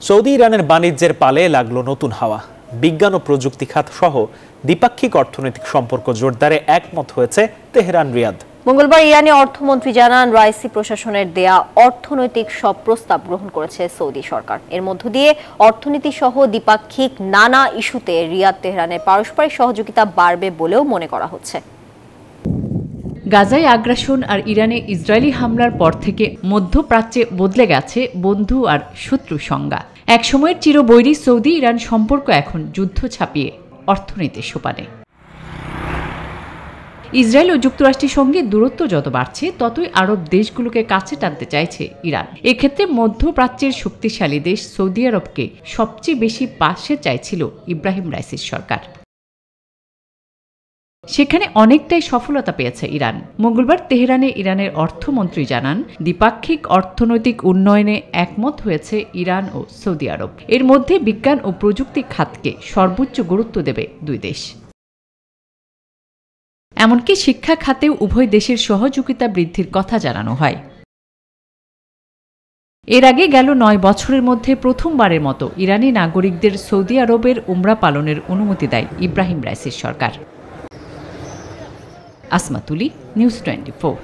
Saudi ইরানের বাণিজ্যের পালে লাগলো নতুন হাওয়া। বিজ্ঞান ও প্রযুক্তি খাত সহ দ্বিপাক্ষিক অর্থনৈতিক সম্পর্ক জোরদারে একমত হয়েছে তেহরান রিয়াদ। মঙ্গলবার ইরানি অর্থমন্ত্রী জানান, রাইসি প্রশাসনের দেয়া অর্থনৈতিক সব প্রস্তাব গ্রহণ করেছে সৌদি সরকার। এর মধ্য দিয়ে অর্থনীতি সহ দ্বিপাক্ষিক নানা ইস্যুতে রিয়াদ তেহরানের পারস্পরিক সহযোগিতা বাড়বে বলেও মনে করা হচ্ছে। গাজায় আগ্রাসন আর ইরানে ইসরায়েলি হামলার পর থেকে মধ্যপ্রাচ্যে বদলে গেছে বন্ধু আর শত্রু সংজ্ঞা। একসময়ের চিরবৈরী সৌদি ইরান সম্পর্ক এখন যুদ্ধ ছাপিয়ে অর্থনীতির সোপানে। ইসরায়েল ও যুক্তরাষ্ট্রের সঙ্গে দূরত্ব যত বাড়ছে, ততই আরব দেশগুলোকে কাছে টানতে চাইছে ইরান। এক্ষেত্রে মধ্যপ্রাচ্যের শক্তিশালী দেশ সৌদি আরবকে সবচেয়ে বেশি পাশে চাইছিল ইব্রাহিম রাইসির সরকার। সেখানে অনেকটাই সফলতা পেয়েছে ইরান। মঙ্গলবার তেহরানে ইরানের অর্থমন্ত্রী জানান, দ্বিপাক্ষিক অর্থনৈতিক উন্নয়নে একমত হয়েছে ইরান ও সৌদি আরব। এর মধ্যে বিজ্ঞান ও প্রযুক্তি খাতকে সর্বোচ্চ গুরুত্ব দেবে দুই দেশ। এমনকি শিক্ষা খাতেও উভয় দেশের সহযোগিতা বৃদ্ধির কথা জানানো হয়। এর আগে গেল 9 বছরের মধ্যে প্রথমবারের মতো ইরানি নাগরিকদের সৌদি আরবের উমরা পালনের অনুমতি দেয় ইব্রাহিম রাইসির সরকার। আসমা তুলি, নিউজ 24।